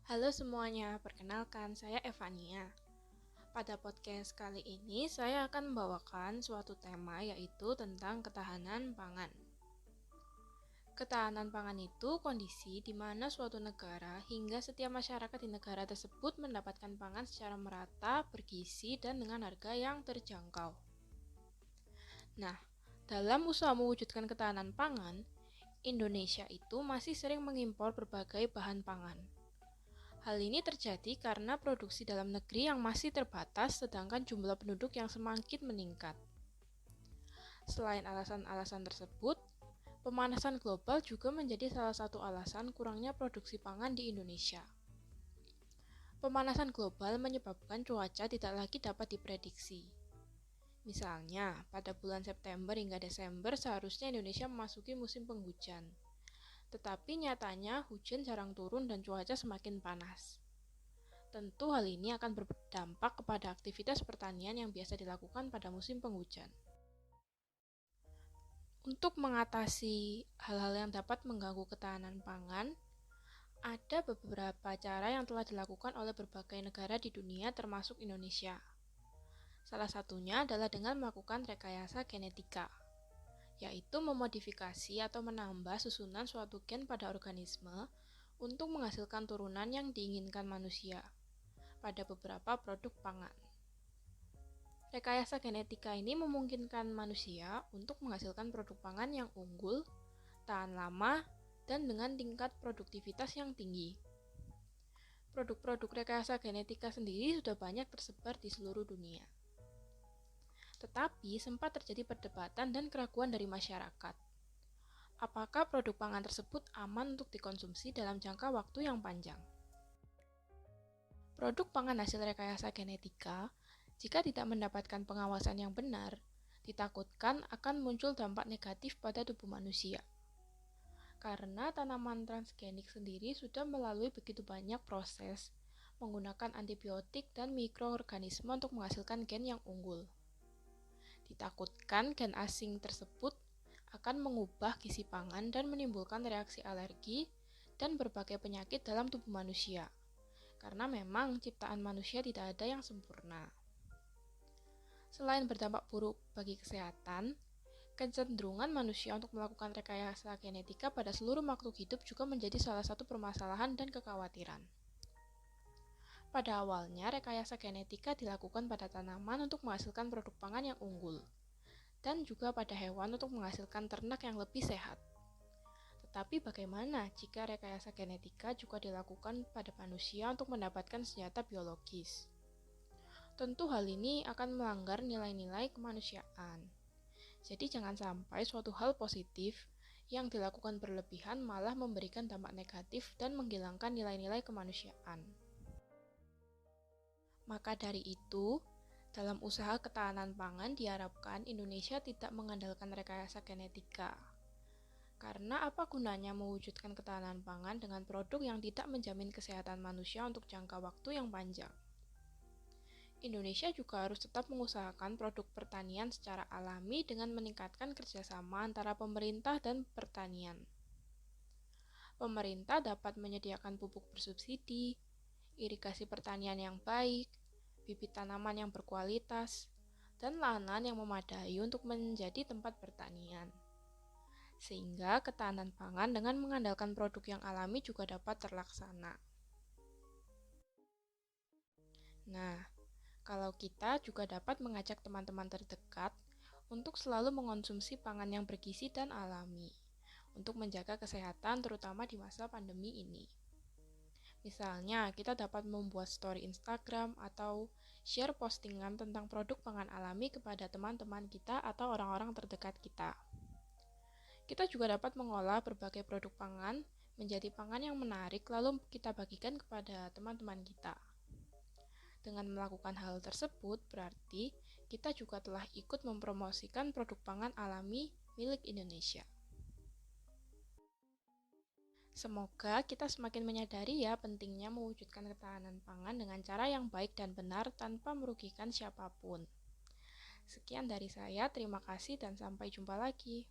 Halo semuanya, perkenalkan saya Evania. Pada podcast kali ini saya akan membawakan suatu tema yaitu tentang ketahanan pangan. Ketahanan pangan itu kondisi di mana suatu negara hingga setiap masyarakat di negara tersebut mendapatkan pangan secara merata, bergizi, dan dengan harga yang terjangkau. Nah, dalam usaha mewujudkan ketahanan pangan, Indonesia itu masih sering mengimpor berbagai bahan pangan. Hal ini terjadi karena produksi dalam negeri yang masih terbatas sedangkan jumlah penduduk yang semakin meningkat. Selain alasan-alasan tersebut, pemanasan global juga menjadi salah satu alasan kurangnya produksi pangan di Indonesia. Pemanasan global menyebabkan cuaca tidak lagi dapat diprediksi. Misalnya, pada bulan September hingga Desember seharusnya Indonesia memasuki musim penghujan. Tetapi nyatanya hujan jarang turun dan cuaca semakin panas. Tentu hal ini akan berdampak kepada aktivitas pertanian yang biasa dilakukan pada musim penghujan. Untuk mengatasi hal-hal yang dapat mengganggu ketahanan pangan, ada beberapa cara yang telah dilakukan oleh berbagai negara di dunia termasuk Indonesia. Salah satunya adalah dengan melakukan rekayasa genetika, yaitu memodifikasi atau menambah susunan suatu gen pada organisme untuk menghasilkan turunan yang diinginkan manusia pada beberapa produk pangan. Rekayasa genetika ini memungkinkan manusia untuk menghasilkan produk pangan yang unggul, tahan lama, dan dengan tingkat produktivitas yang tinggi. Produk-produk rekayasa genetika sendiri sudah banyak tersebar di seluruh dunia. Tetapi sempat terjadi perdebatan dan keraguan dari masyarakat. Apakah produk pangan tersebut aman untuk dikonsumsi dalam jangka waktu yang panjang? Produk pangan hasil rekayasa genetika jika tidak mendapatkan pengawasan yang benar, ditakutkan akan muncul dampak negatif pada tubuh manusia. Karena tanaman transgenik sendiri sudah melalui begitu banyak proses, menggunakan antibiotik dan mikroorganisme untuk menghasilkan gen yang unggul. Ditakutkan gen asing tersebut akan mengubah gizi pangan dan menimbulkan reaksi alergi dan berbagai penyakit dalam tubuh manusia. Karena memang ciptaan manusia tidak ada yang sempurna. Selain berdampak buruk bagi kesehatan, kecenderungan manusia untuk melakukan rekayasa genetika pada seluruh makhluk hidup juga menjadi salah satu permasalahan dan kekhawatiran. Pada awalnya, rekayasa genetika dilakukan pada tanaman untuk menghasilkan produk pangan yang unggul, dan juga pada hewan untuk menghasilkan ternak yang lebih sehat. Tetapi bagaimana jika rekayasa genetika juga dilakukan pada manusia untuk mendapatkan senjata biologis? Tentu hal ini akan melanggar nilai-nilai kemanusiaan. Jadi jangan sampai suatu hal positif yang dilakukan berlebihan malah memberikan dampak negatif dan menghilangkan nilai-nilai kemanusiaan. Maka dari itu, dalam usaha ketahanan pangan diharapkan Indonesia tidak mengandalkan rekayasa genetika. Karena apa gunanya mewujudkan ketahanan pangan dengan produk yang tidak menjamin kesehatan manusia untuk jangka waktu yang panjang? Indonesia juga harus tetap mengusahakan produk pertanian secara alami dengan meningkatkan kerjasama antara pemerintah dan pertanian. Pemerintah dapat menyediakan pupuk bersubsidi, irigasi pertanian yang baik, bibit tanaman yang berkualitas, dan lahan yang memadai untuk menjadi tempat pertanian. Sehingga ketahanan pangan dengan mengandalkan produk yang alami juga dapat terlaksana. Nah, kalau kita juga dapat mengajak teman-teman terdekat untuk selalu mengonsumsi pangan yang bergizi dan alami, untuk menjaga kesehatan terutama di masa pandemi ini. Misalnya, kita dapat membuat story Instagram atau share postingan tentang produk pangan alami kepada teman-teman kita atau orang-orang terdekat kita. Kita juga dapat mengolah berbagai produk pangan menjadi pangan yang menarik lalu kita bagikan kepada teman-teman kita. Dengan melakukan hal tersebut, berarti kita juga telah ikut mempromosikan produk pangan alami milik Indonesia. Semoga kita semakin menyadari ya pentingnya mewujudkan ketahanan pangan dengan cara yang baik dan benar tanpa merugikan siapapun. Sekian dari saya, terima kasih dan sampai jumpa lagi.